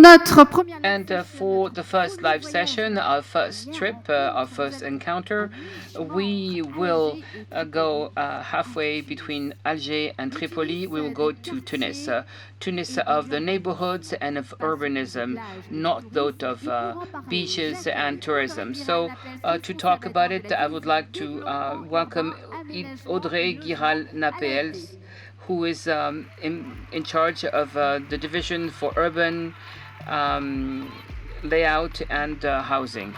And for the first live session, our first trip, our first encounter, we will go halfway between Alger and Tripoli. We will go to Tunis. Tunis of the neighborhoods and of urbanism, not those of beaches and tourism. So to talk about it, I would like to welcome Audrey Guiral Naepels, who is in charge of the division for urban layout and housing.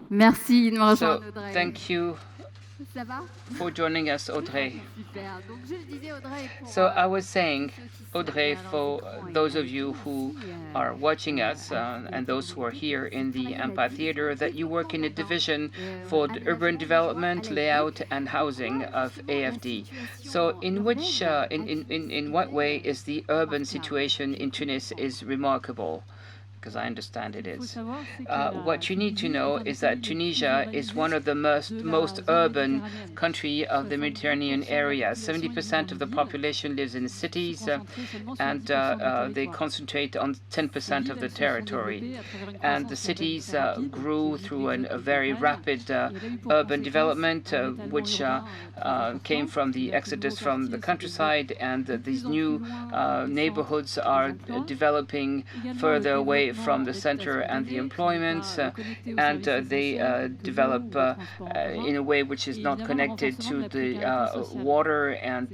Merci de me rejoindre, Audrey. Thank you for joining us, Audrey. So I was saying, Audrey, for those of you who are watching us and those who are here in the amphitheater, that you work in a division for the urban development, layout, and housing of AFD. So in which, in what way is the urban situation in Tunis is remarkable? Because I understand it is. What you need to know is that Tunisia is one of the most urban country of the Mediterranean area. 70% of the population lives in cities, and they concentrate on 10% of the territory. And the cities grew through a very rapid urban development, which came from the exodus from the countryside, and these new neighborhoods are developing further away from the center and the employment, and they develop in a way which is not connected to the water and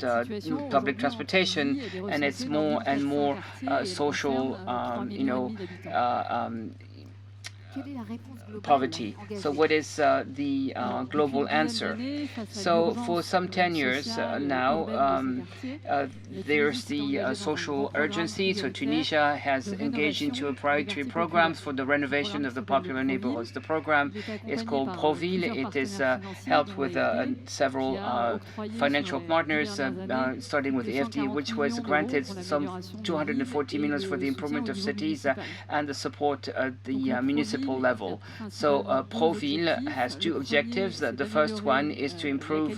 public transportation, and it's more and more social, poverty. So what is the global answer? So for some 10 years now, there's the social urgency. So Tunisia has engaged into a priority programs for the renovation of the popular neighborhoods. The program is called Proville. It is helped with several financial partners, starting with AFD, which was granted some 240 million for the improvement of cities and the support at the municipal level. So Proville has two objectives. The first one is to improve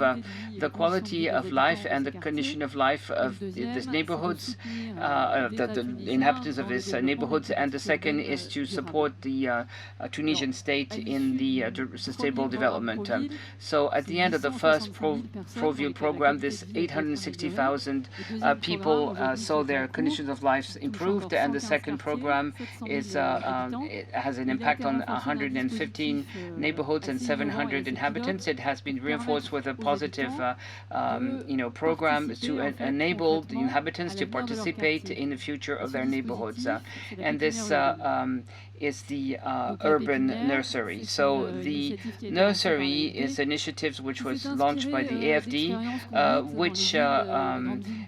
the quality of life and the condition of life of these neighborhoods, the inhabitants of these neighborhoods, and the second is to support the Tunisian state in the sustainable development. So at the end of the first Proville program, this 860,000 people saw their conditions of life improved, and the second program is it has an impact on 115 neighborhoods and 700 inhabitants. It has been reinforced with a positive program to enable the inhabitants to participate in the future of their neighborhoods. And this is the urban nursery. So the nursery is initiatives which was launched by the AFD, which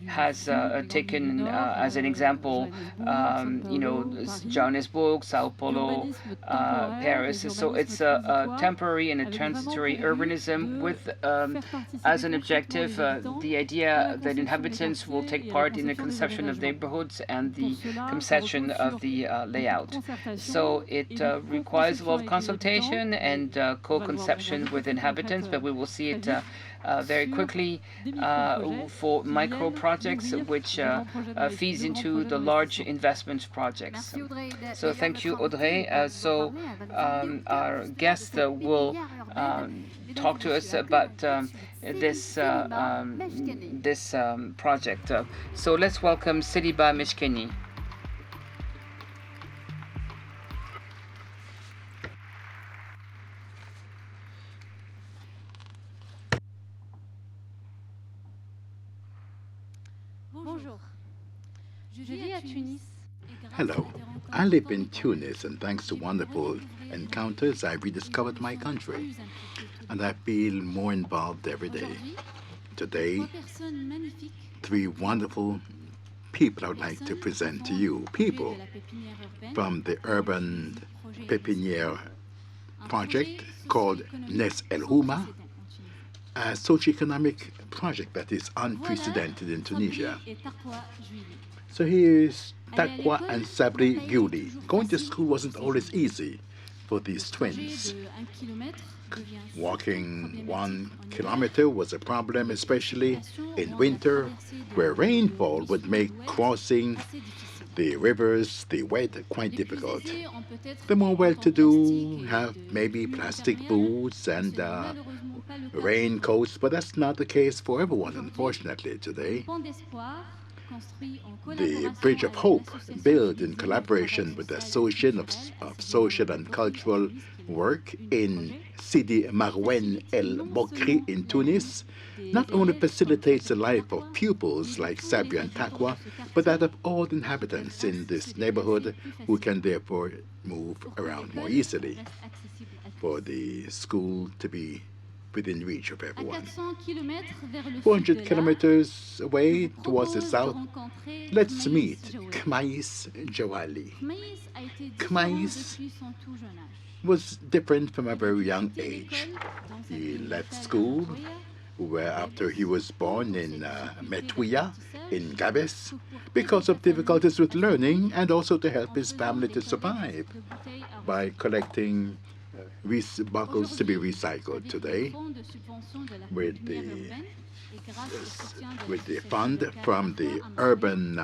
has taken as an example, Johannesburg, Sao Paulo, Paris. So it's a temporary and a transitory urbanism with, as an objective, the idea that inhabitants will take part in the conception of neighborhoods and the conception of the layout. So it requires a lot of consultation and co-conception with inhabitants, but we will see it very quickly for micro projects, which feeds into the large investment projects. So thank you, Audrey. So our guest will talk to us about this project. So let's welcome Selima Mechkene. Hello, I live in Tunis, and thanks to wonderful encounters, I've rediscovered my country, and I feel more involved every day. Today, three wonderful people I would like to present to you. People from the urban pépinière project called Nes El Houma, a socioeconomic project that is unprecedented in Tunisia. So here's Takwa and Sabri Guli. Going to school wasn't always easy for these twins. Walking 1 kilometer was a problem, especially in winter, where rainfall would make crossing the rivers, the wet, quite difficult. The more well-to-do have maybe plastic boots and raincoats, but that's not the case for everyone, unfortunately, today. The Bridge of Hope, built in collaboration with the Association of Social and Cultural Work in Sidi Marouane El Bokri in Tunis, not only facilitates the life of pupils like Sabri and Takwa, but that of all inhabitants in this neighborhood who can therefore move around more easily, for the school to be within reach of everyone. 400 kilometers away towards the south, let's meet Khmais Jawali. Khmais was different from a very young age. He left school after he was born in Metouya in Gabes because of difficulties with learning and also to help his family to survive by collecting bottles to be recycled. Today, with the fund from the urban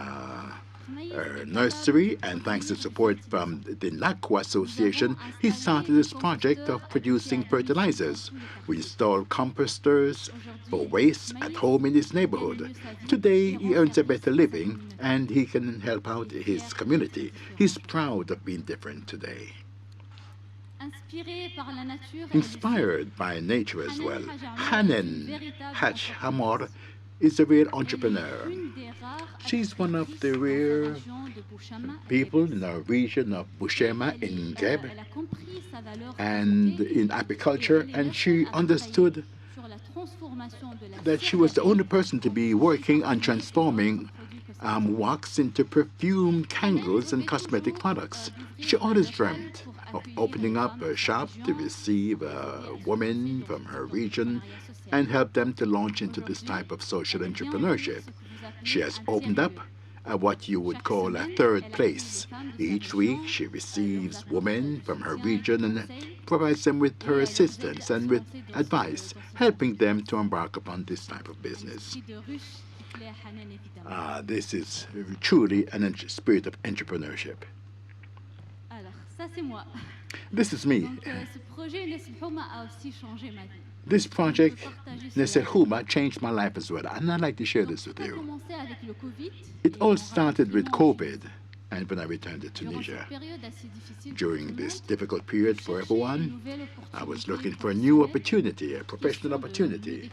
nursery and thanks to support from the NACWA Association, he started this project of producing fertilizers. We installed composters for waste at home in his neighborhood. Today, he earns a better living and he can help out his community. He's proud of being different today. Inspired by nature as well, Hanen Hatch Hamor is a real entrepreneur. She's one of the rare people in our region of Bushema in Geb and in apiculture, and she understood that she was the only person to be working on transforming wax into perfumed candles and cosmetic products. She always dreamt of opening up a shop to receive women from her region and help them to launch into this type of social entrepreneurship. She has opened up what you would call a third place. Each week she receives women from her region and provides them with her assistance and with advice, helping them to embark upon this type of business. This is truly a spirit of entrepreneurship. This is me. This project, Nesel Houma, changed my life as well, and I'd like to share this with you. It all started with COVID, and when I returned to Tunisia. During this difficult period for everyone, I was looking for a new opportunity, a professional opportunity,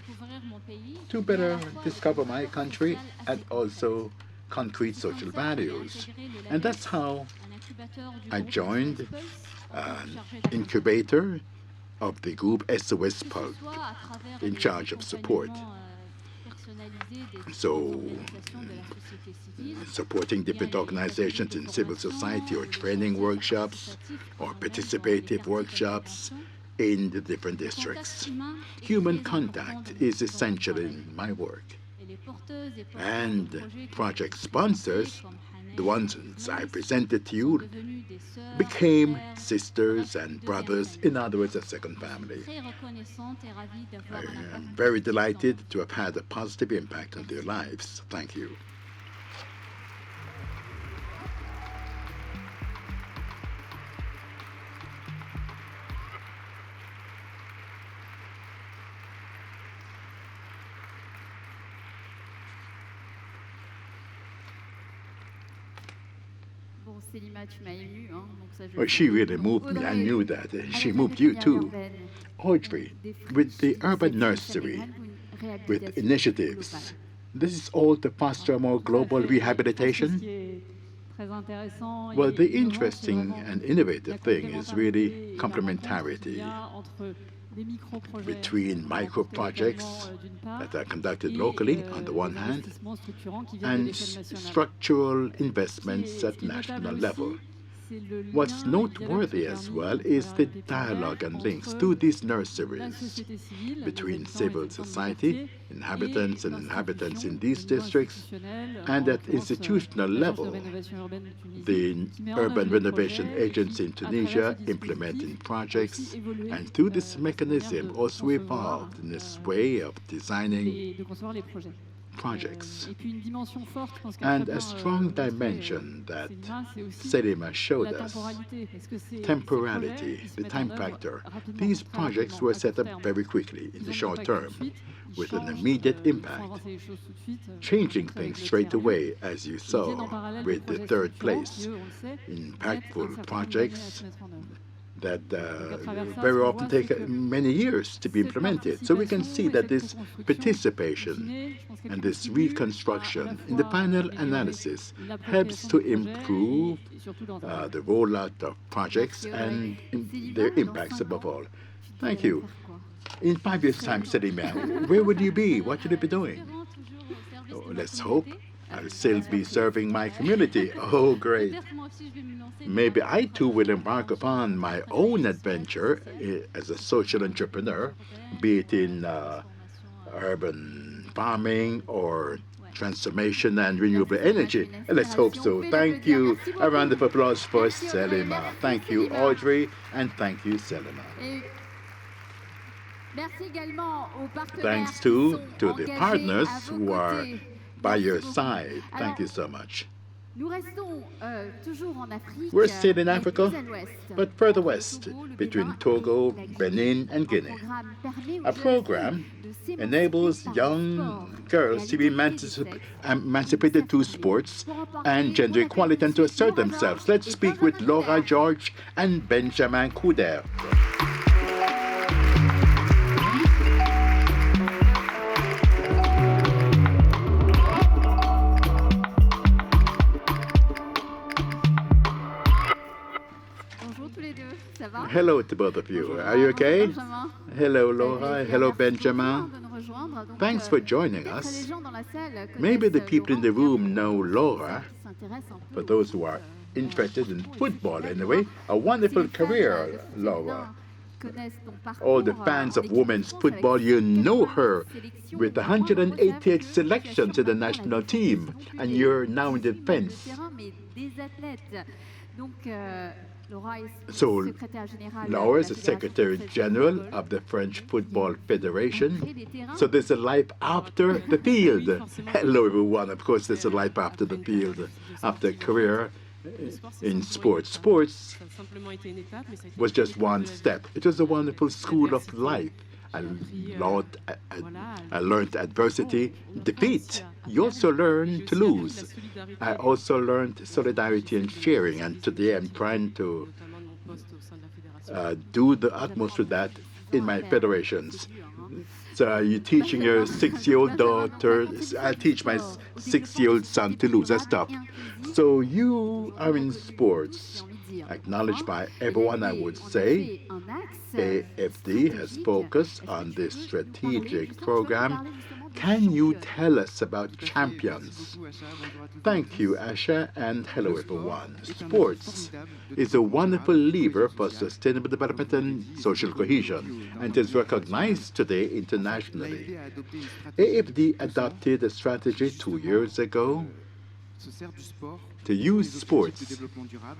to better discover my country and also concrete social values. And that's how I joined an incubator of the group SOS Pulp in charge of support. So, supporting different organizations in civil society or training workshops or participative workshops in the different districts. Human contact is essential in my work. And project sponsors, the ones I presented to you, became sisters and brothers, in other words, a second family. I am very delighted to have had a positive impact on their lives. Thank you. Well, she really moved me. I knew that. She moved you too. Audrey, with the urban nursery, with initiatives, this is all to foster a more global rehabilitation? Well, the interesting and innovative thing is really complementarity between micro projects that are conducted locally on the one hand and structural investments at national level. What's noteworthy as well is the dialogue and links to these nurseries between civil society, inhabitants in these districts, and at institutional level. The Urban Renovation Agency in Tunisia implementing projects, and through this mechanism also evolved in this way of designing projects. And a strong dimension that Selima showed us, temporality, the time factor. These projects were set up very quickly in the short term, with an immediate impact, changing things straight away, as you saw with the third place. Impactful projects that very often take many years to be implemented. So we can see that this participation and this reconstruction in the final analysis helps to improve the rollout of projects and their impacts above all. Thank you. In 5 years' time, Selima, where would you be? What should you be doing? Oh, let's hope I'll still be serving my community. Oh, great. Maybe I too will embark upon my own adventure as a social entrepreneur, be it in urban farming or transformation and renewable energy. Let's hope so. Thank you. A round of applause for Selima. Thank you, Audrey, and thank you, Selima. Thanks to the partners who are by your side. Thank you so much. We're still in Africa, but further west, between Togo, Benin, and Guinea. A program enables young girls to be emancipated to sports and gender equality and to assert themselves. Let's speak with Laura George and Benjamin Coudert. Hello to both of you. Are you okay? Hello, Laura. Hello, Benjamin. Thanks for joining us. Maybe the people in the room know Laura. For those who are interested in football, anyway, a wonderful career, Laura. All the fans of women's football, you know her with 188 selections in the national team, and you're now in defense. So, Laura is the Secretary General of the French Football Federation. So there's a life after the field. Hello, everyone. Of course, there's a life after the field, after a career in sports. Sports was just one step. It was a wonderful school of life. I learned adversity, defeat. You also learn to lose. I also learned solidarity and sharing, and today I'm trying to do the utmost with that in my federations. So you're teaching your 6-year-old daughter, I teach my 6-year-old son to lose. I stop. So you are in sports, acknowledged by everyone, I would say. AFD has focused on this strategic program. Can you tell us about champions? Thank you, Asha, and hello, everyone. Sports is a wonderful lever for sustainable development and social cohesion, and is recognized today internationally. AFD adopted a strategy 2 years ago to use sports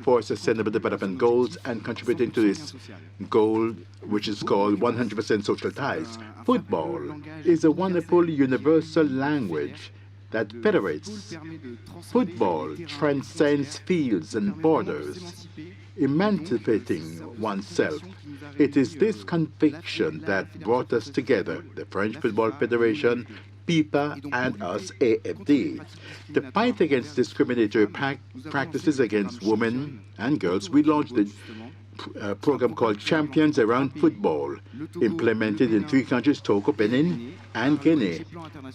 for sustainable development goals and contributing to this goal, which is called 100% social ties. Football is a wonderful universal language that federates. Football transcends fields and borders, emancipating oneself. It is this conviction that brought us together, the French Football Federation, FIFA, and us, AFD. To fight against discriminatory practices against women and girls, we launched the program called Champions Around Football, implemented in 3 countries, Togo, Benin, and Guinea,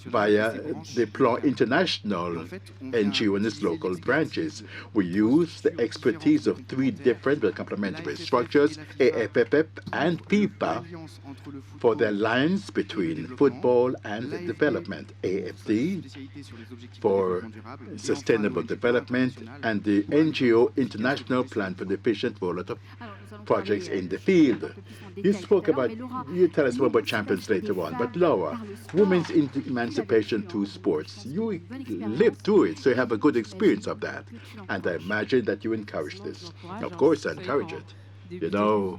via the Plan International NGO and its local branches. We use the expertise of 3 different but complementary structures, AFFF and FIFA, for the alliance between football and development, AFD for sustainable development, and the NGO International Plan for the Efficient Rollout of projects in the field. You spoke about, you tell us more about champions later on, but Laura, women's emancipation through sports, you lived through it, so you have a good experience of that, and I imagine that you encourage this. Of course, I encourage it. You know,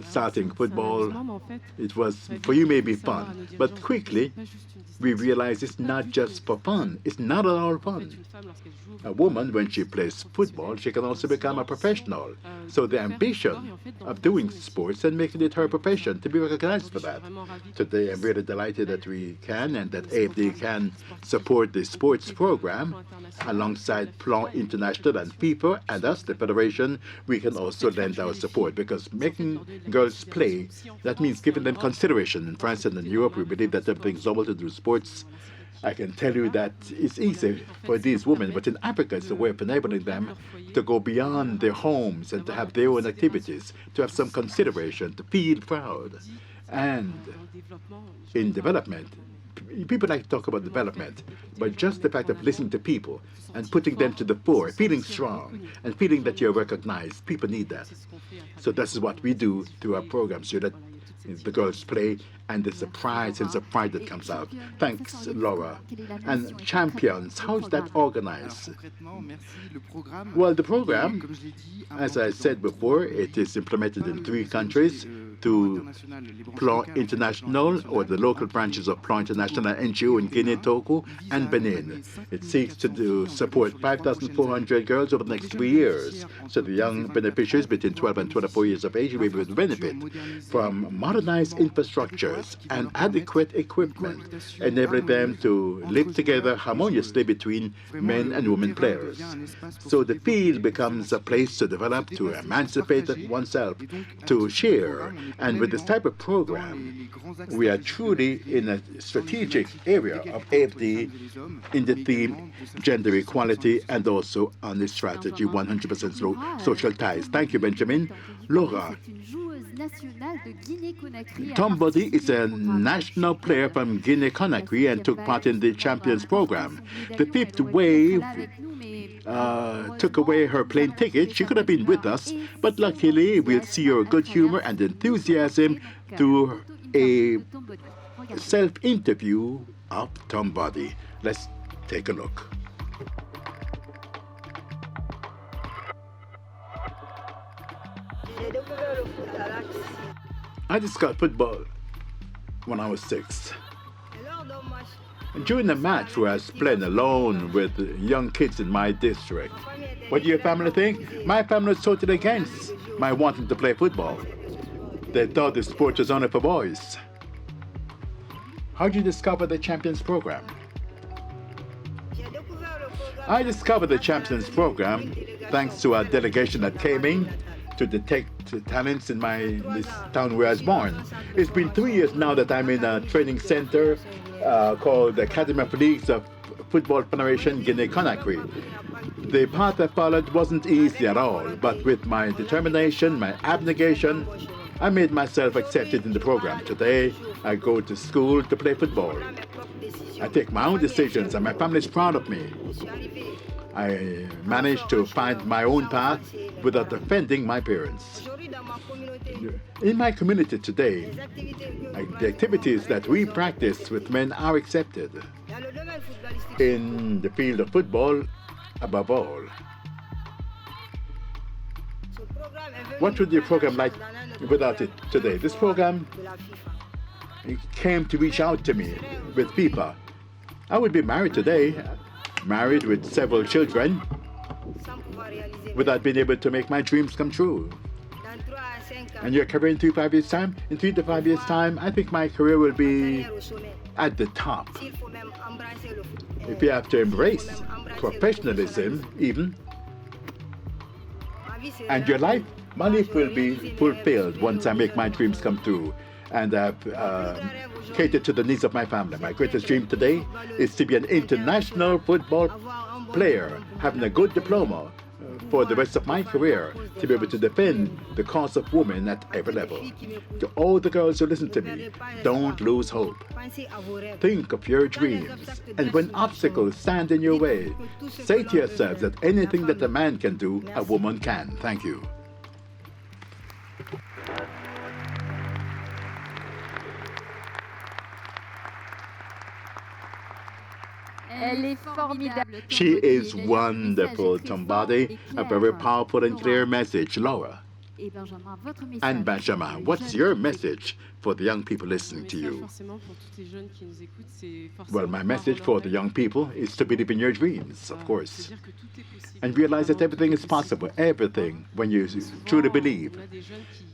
starting football, it was, for you, maybe fun, but quickly we realize it's not just for fun. It's not at all fun. A woman, when she plays football, she can also become a professional. So the ambition of doing sports and making it her profession, to be recognized for that. Today, I'm really delighted that we can, and that AFD can support the sports program alongside Plan International and FIFA, and us, the Federation. We can also lend our support, because making girls play, that means giving them consideration. In France and in Europe, we believe that everything's able to do sports. I can tell you that it's easy for these women, but in Africa, it's a way of enabling them to go beyond their homes and to have their own activities, to have some consideration, to feel proud. And in development, people like to talk about development, but just the fact of listening to people and putting them to the fore, feeling strong and feeling that you're recognized, people need that. So this is what we do through our programs, so that the girls play, and there's a pride, sense of pride that comes out. Thanks, Laura. And champions, how is that organized? Well, the program, as I said before, it is implemented in 3 countries through Plan International, or the local branches of Plan International and NGO in Guinea, Togo, and Benin. It seeks to support 5,400 girls over the next 3 years. So the young beneficiaries between 12 and 24 years of age will be able to benefit from modernized infrastructures and adequate equipment, enabling them to live together harmoniously between men and women players. So the field becomes a place to develop, to emancipate oneself, to share. And with this type of program, we are truly in a strategic area of AFD in the theme gender equality, and also on the strategy 100% social ties. Thank you, Benjamin. Laura, Tombody is a national player from Guinea-Conakry and took part in the Champions program. The fifth wave took away her plane ticket. She could have been with us, but luckily we'll see her good humor and enthusiasm through a self-interview of Tombody. Let's take a look. I discovered football when I was 6. And during the match where I was playing alone with young kids in my district, what do your family think? My family was totally against my wanting to play football. They thought the sport was only for boys. How did you discover the Champions program? I discovered the Champions program thanks to a delegation that came in to detect talents in this town where I was born. It's been 3 years now that I'm in a training center called the Academy of Leagues of Football Federation Guinea-Conakry. The path I followed wasn't easy at all, but with my determination, my abnegation, I made myself accepted in the program. Today, I go to school to play football. I take my own decisions, and my family is proud of me. I managed to find my own path without offending my parents. In my community today, the activities that we practice with men are accepted. In the field of football, above all. What would the program like without it today? This program came to reach out to me with FIFA. I would be married today, married with several children, without being able to make my dreams come true. And your career in 3 to 5 years' time? In 3 to 5 years' time, I think my career will be at the top. If you have to embrace professionalism, even, and your life My life will be fulfilled once I make my dreams come true and cater to the needs of my family. My greatest dream today is to be an international football player, having a good diploma for the rest of my career, to be able to defend the cause of women at every level. To all the girls who listen to me, don't lose hope. Think of your dreams, and when obstacles stand in your way, say to yourselves that anything that a man can do, a woman can. Thank you. She is wonderful, Tombody. A very powerful and clear message. Laura. And Benjamin, what's your message for the young people listening to you? Well, my message for the young people is to believe in your dreams, of course, and realize that everything is possible, everything, when you truly believe.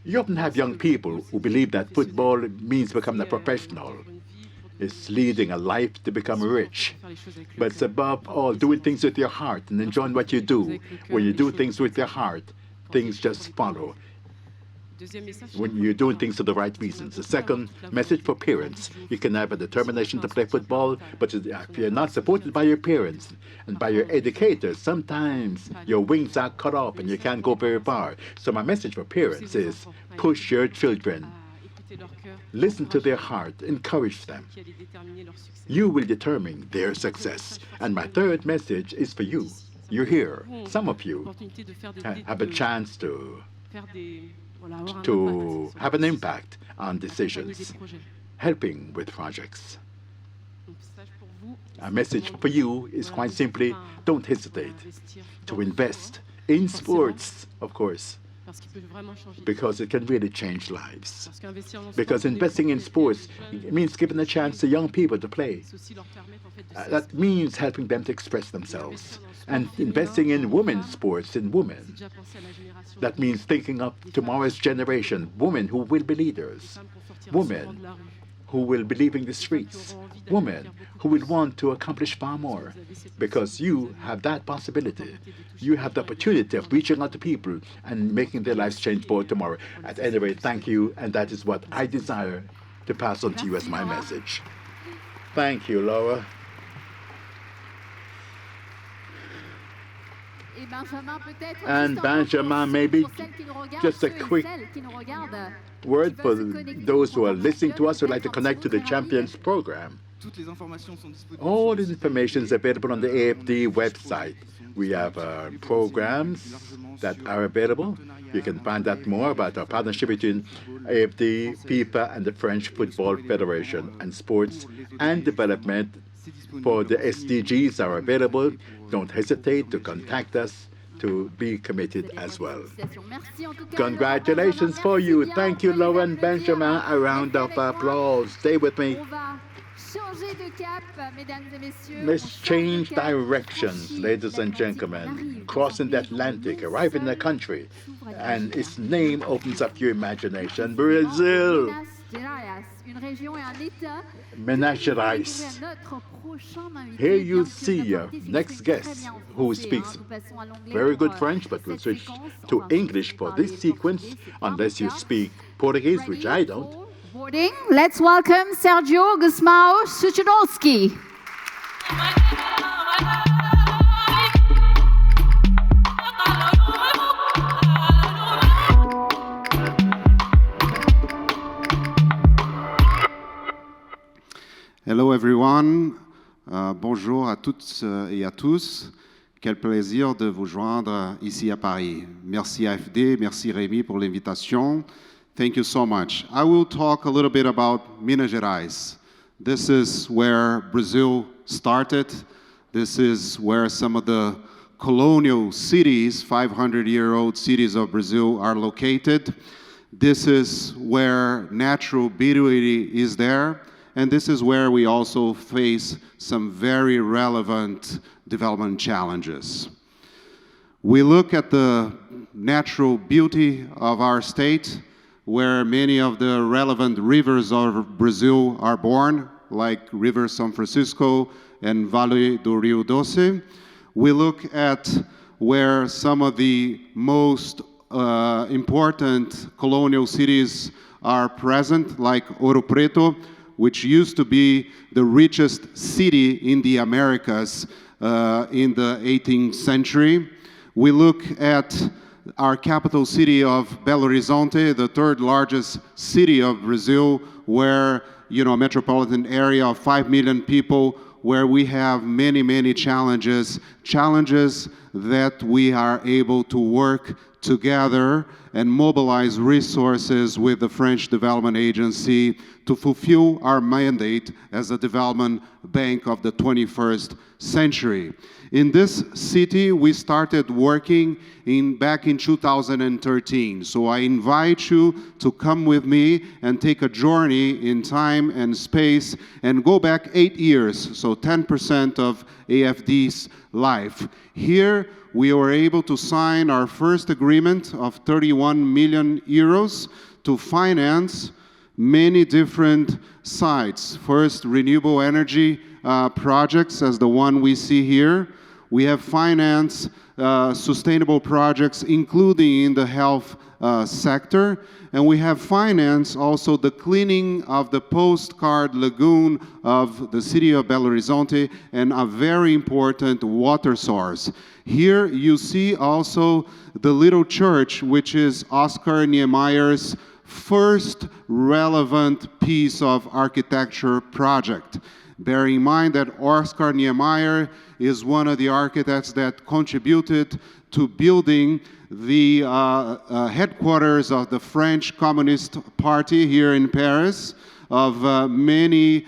You often have young people who believe that football means becoming a professional. It's leading a life to become rich. But it's above all doing things with your heart and enjoying what you do. When you do things with your heart, things just follow. When you're doing things for the right reasons. The second message for parents: you can have a determination to play football, but if you're not supported by your parents and by your educators, sometimes your wings are cut off and you can't go very far. So my message for parents is push your children. Listen to their heart, encourage them. You will determine their success. And my third message is for you. You're here. Some of you have a chance to have an impact on decisions, helping with projects. A message for you is quite simply, don't hesitate to invest in sports, of course, because it can really change lives. Because investing in sports means giving a chance to young people to play. That means helping them to express themselves. And investing in women's sports, in women, that means thinking of tomorrow's generation, women who will be leaders, women who will be leaving the streets, women who will want to accomplish far more, because you have that possibility. You have the opportunity of reaching out to people and making their lives change for tomorrow. At any rate, thank you, and that is what I desire to pass on to you as my message. Thank you, Laura. And Benjamin, maybe just a quick word for those who are listening to us who would like to connect to the Champions program. All the information is available on the AFD website. We have programs that are available. You can find out more about our partnership between AFD, FIFA, and the French Football Federation. And sports and development for the SDGs are available. Don't hesitate to contact us to be committed as well. Congratulations for you. Thank you, Laura and Benjamin. A round of applause. Stay with me. Let's change directions, ladies and gentlemen. Crossing the Atlantic, arrive in the country, and its name opens up your imagination. Brazil. Minas Gerais. Here you see your next guest, who speaks very good French, but will switch to English for this sequence, unless you speak Portuguese, which I don't. Let's welcome Sergio Gusmao Suchodolski. Hello everyone, bonjour à toutes et à tous. Quel plaisir de vous joindre ici à Paris. Merci AFD, merci Rémi pour l'invitation. Thank you so much. I will talk a little bit about Minas Gerais. This is where Brazil started. This is where some of the colonial cities, 500-year-old cities of Brazil are located. This is where natural beauty is there. And this is where we also face some very relevant development challenges. We look at the natural beauty of our state, where many of the relevant rivers of Brazil are born, like River São Francisco and Vale do Rio Doce. We look at where some of the most important colonial cities are present, like Ouro Preto, which used to be the richest city in the Americas in the 18th century. We look at our capital city of Belo Horizonte, the third largest city of Brazil, where, you know, a metropolitan area of 5 million people, where we have many, many challenges that we are able to work together and mobilize resources with the French Development Agency to fulfill our mandate as a development bank of the 21st century. In this city, we started working back in 2013. So I invite you to come with me and take a journey in time and space and go back 8 years, so 10% of AFD's life. Here, we were able to sign our first agreement of 31 million euros to finance many different sites. First, renewable energy projects, as the one we see here. We have financed sustainable projects, including in the health sector. And we have financed also the cleaning of the postcard lagoon of the city of Belo Horizonte and a very important water source. Here you see also the little church, which is Oscar Niemeyer's first relevant piece of architecture project. Bear in mind that Oscar Niemeyer is one of the architects that contributed to building the headquarters of the French Communist Party here in Paris, of many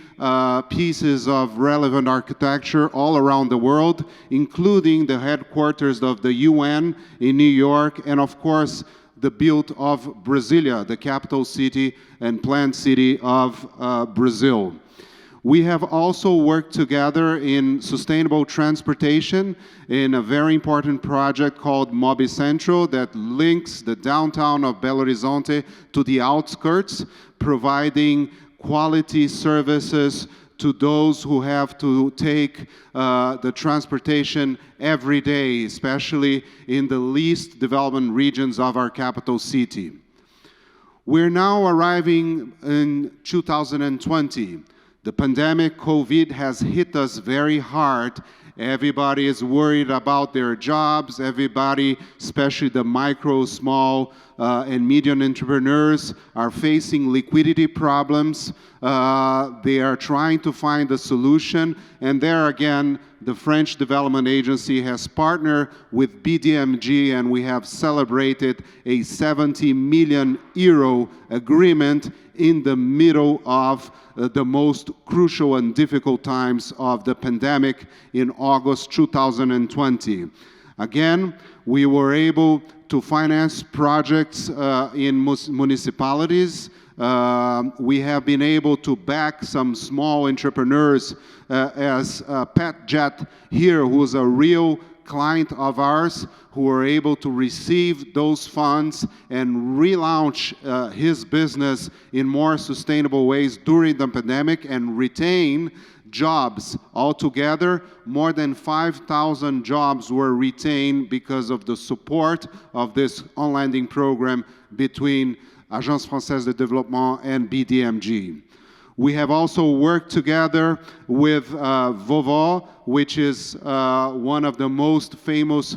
pieces of relevant architecture all around the world, including the headquarters of the UN in New York, and of course, the build of Brasilia, the capital city and planned city of Brazil. We have also worked together in sustainable transportation in a very important project called Mobicentro that links the downtown of Belo Horizonte to the outskirts, providing quality services to those who have to take the transportation every day, especially in the least developed regions of our capital city. We're now arriving in 2020. The pandemic, COVID, has hit us very hard. Everybody is worried about their jobs. Everybody, especially the micro, small, and medium entrepreneurs, are facing liquidity problems. They are trying to find a solution. And there again, the French Development Agency has partnered with BDMG, and we have celebrated a 70 million euro agreement in the middle of the most crucial and difficult times of the pandemic in August 2020. Again, we were able to finance projects in municipalities. We have been able to back some small entrepreneurs as Pat Jet here, who is a real client of ours, who were able to receive those funds and relaunch his business in more sustainable ways during the pandemic and retain jobs. Altogether, more than 5,000 jobs were retained because of the support of this on-lending program between Agence Française de Développement and BDMG. We have also worked together with Vovó, which is one of the most famous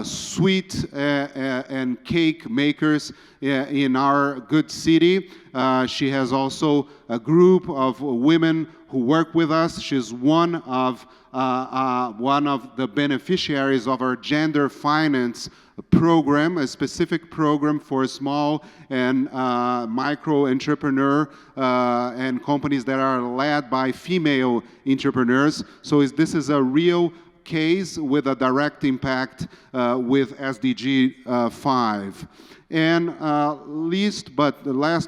sweet and cake makers in our good city. She has also a group of women who work with us. She's one of the beneficiaries of our gender finance program, a specific program for small and micro entrepreneur and companies that are led by female entrepreneurs. So this is a real case with a direct impact with SDG 5. And last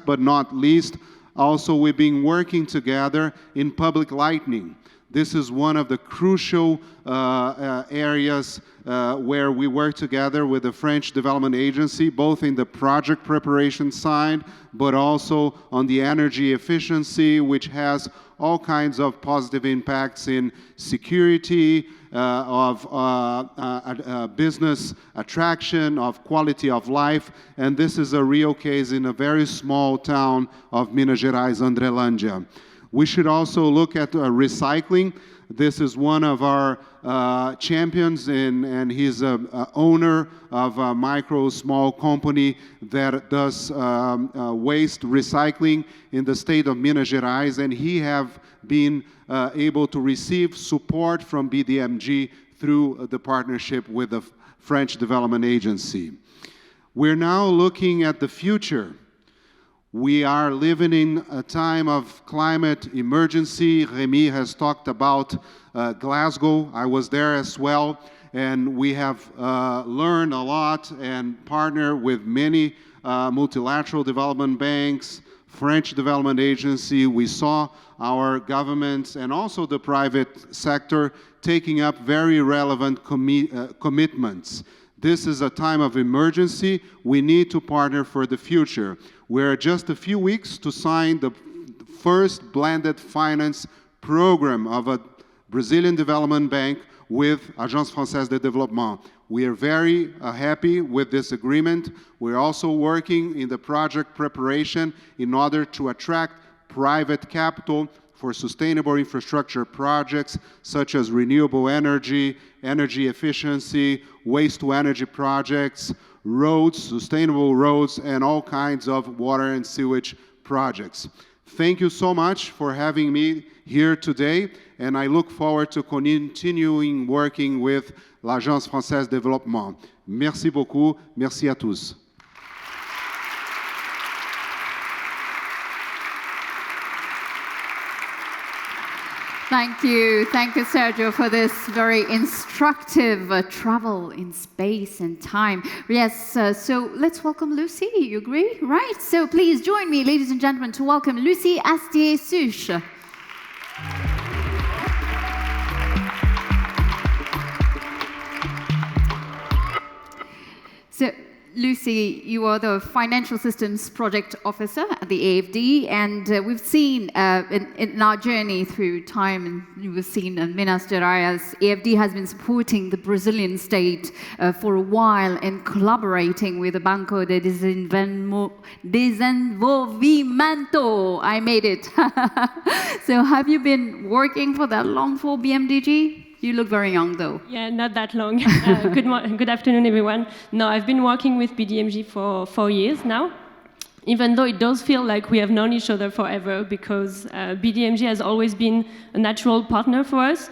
but not least, also we've been working together in public lighting. This is one of the crucial areas where we work together with the French Development Agency, both in the project preparation side, but also on the energy efficiency, which has all kinds of positive impacts in security, of business attraction, of quality of life, and this is a real case in a very small town of Minas Gerais, Andrelândia. We should also look at recycling. This is one of our champions, and he's an owner of a micro, small company that does waste recycling in the state of Minas Gerais, and he have been able to receive support from BDMG through the partnership with the French Development Agency. We're now looking at the future. We are living in a time of climate emergency. Remy has talked about Glasgow. I was there as well, and we have learned a lot and partnered with many multilateral development banks, French Development Agency. We saw our governments and also the private sector taking up very relevant commitments. This is a time of emergency. We need to partner for the future. We're just a few weeks to sign the first blended finance program of a Brazilian development bank with Agence Française de Développement. We are very happy with this agreement. We're also working in the project preparation in order to attract private capital for sustainable infrastructure projects such as renewable energy, energy efficiency, waste-to-energy projects, roads, sustainable roads, and all kinds of water and sewage projects. Thank you so much for having me here today, and I look forward to continuing working with l'Agence Française de Développement. Merci beaucoup, merci à tous. Thank you, Sergio, for this very instructive travel in space and time. Yes, so let's welcome Lucy, you agree? Right, so please join me, ladies and gentlemen, to welcome Lucy Astier-Suche. So, Lucy, you are the Financial Systems Project Officer at the AFD, and we've seen in our journey through time, and you've seen in Minas Gerais, AFD has been supporting the Brazilian state for a while and collaborating with the Banco de Desenvolvimento. I made it. So have you been working for that long for BMDG? You look very young, though. Yeah, not that long. Good afternoon, everyone. No, I've been working with BDMG for 4 years now, even though it does feel like we have known each other forever, because BDMG has always been a natural partner for us,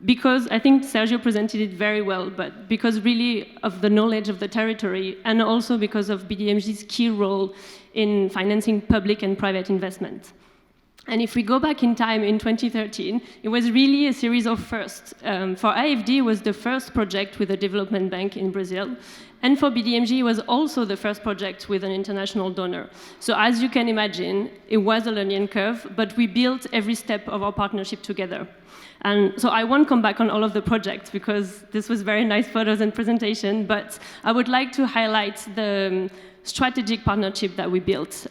because I think Sergio presented it very well, but because really of the knowledge of the territory, and also because of BDMG's key role in financing public and private investment. And if we go back in time, in 2013, it was really a series of firsts. For AFD, it was the first project with a development bank in Brazil. And for BDMG, it was also the first project with an international donor. So as you can imagine, it was a learning curve, but we built every step of our partnership together. And so I won't come back on all of the projects, because this was very nice photos and presentation, but I would like to highlight the strategic partnership that we built.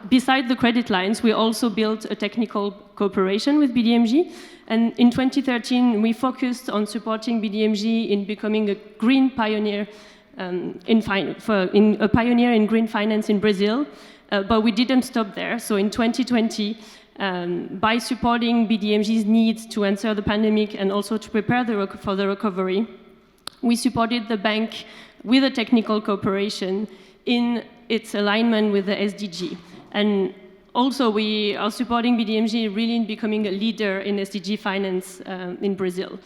Besides the credit lines, we also built a technical cooperation with BDMG. And in 2013, we focused on supporting BDMG in becoming a green pioneer, a pioneer in green finance in Brazil. But we didn't stop there. So in 2020, by supporting BDMG's needs to answer the pandemic and also to prepare for the recovery, we supported the bank with a technical cooperation in its alignment with the SDG. And also we are supporting BDMG really in becoming a leader in SDG finance in Brazil.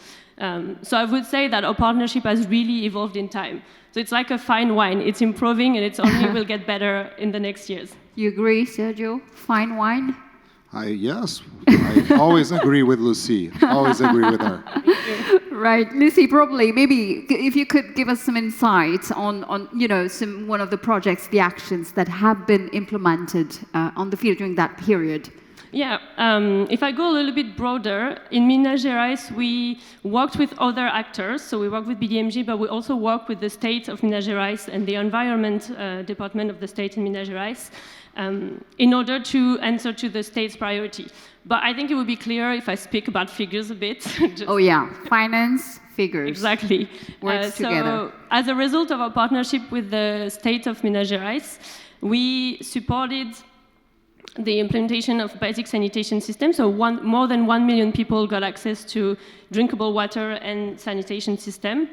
So I would say that our partnership has really evolved in time. So it's like a fine wine. It's improving, and it's only will get better in the next years. You agree, Sergio? Fine wine? Yes, I always agree with Lucy. Always agree with her. Right, Lucy, probably maybe if you could give us some insight on one of the projects, the actions that have been implemented on the field during that period. Yeah, if I go a little bit broader, in Minas Gerais, we worked with other actors. So we worked with BDMG, but we also work with the state of Minas Gerais and the environment department of the state in Minas Gerais in order to answer to the state's priority. But I think it would be clear if I speak about figures a bit. Oh yeah, finance, figures. Exactly. Works together. So as a result of our partnership with the state of Minas Gerais, we supported the implementation of basic sanitation systems. So more than 1 million people got access to drinkable water and sanitation system.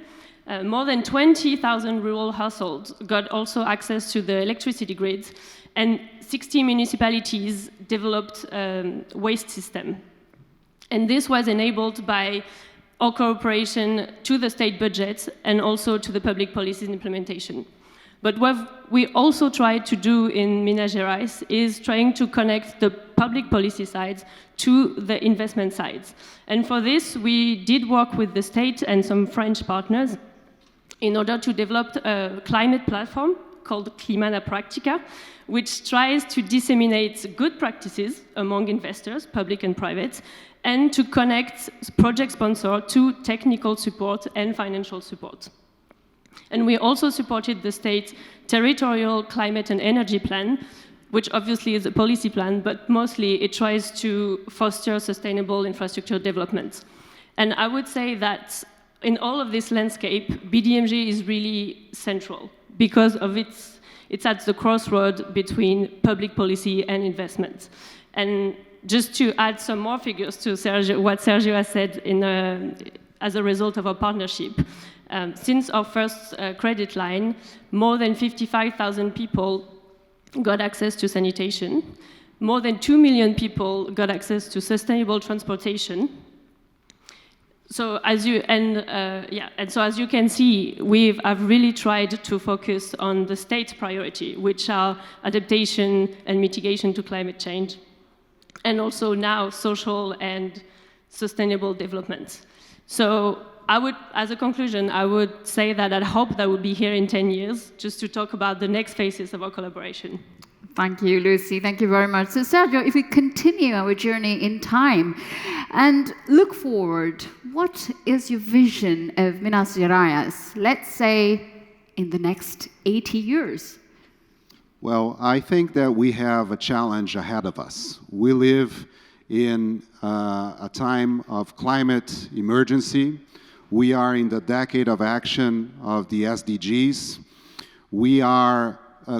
More than 20,000 rural households got also access to the electricity grids, and 60 municipalities developed waste system. And this was enabled by our cooperation to the state budget and also to the public policies implementation. But what we also tried to do in Minas Gerais is trying to connect the public policy sides to the investment sides. And for this, we did work with the state and some French partners in order to develop a climate platform called Climata Practica, which tries to disseminate good practices among investors, public and private, and to connect project sponsor to technical support and financial support. And we also supported the state's territorial climate and energy plan, which obviously is a policy plan, but mostly it tries to foster sustainable infrastructure development. And I would say that in all of this landscape, BDMG is really central because of it's at the crossroad between public policy and investment. And just to add some more figures to what Sergio has said as a result of our partnership, since our first credit line, more than 55,000 people got access to sanitation. More than 2 million people got access to sustainable transportation. So as you can see, I've really tried to focus on the state's priority, which are adaptation and mitigation to climate change, and also now social and sustainable development. So as a conclusion, I would say that I hope that we'll be here in 10 years just to talk about the next phases of our collaboration. Thank you, Lucy. Thank you very much. So, Sergio, if we continue our journey in time and look forward, what is your vision of Minas Gerais, let's say, in the next 80 years? Well, I think that we have a challenge ahead of us. We live in a time of climate emergency. We are in the decade of action of the SDGs. We are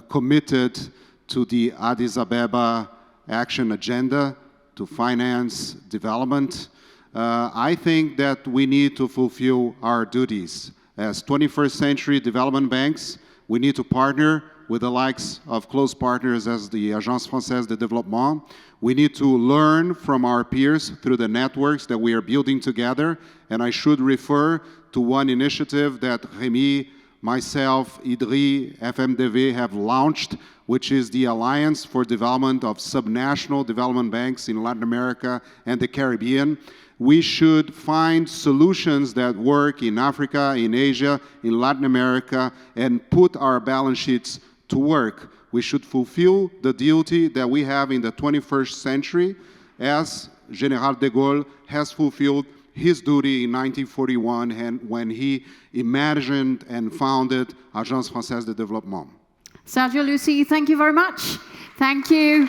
committed to the Addis Ababa Action Agenda to finance development. I think that we need to fulfill our duties. As 21st century development banks, we need to partner with the likes of close partners as the Agence Française de Développement. We need to learn from our peers through the networks that we are building together. And I should refer to one initiative that Rémi, myself, Idri, FMDV have launched, which is the Alliance for Development of Subnational Development Banks in Latin America and the Caribbean. We should find solutions that work in Africa, in Asia, in Latin America, and put our balance sheets to work. We should fulfill the duty that we have in the 21st century as General de Gaulle has fulfilled his duty in 1941 and when he imagined and founded Agence Française de Développement. Sergio, Lucy, thank you very much. Thank you.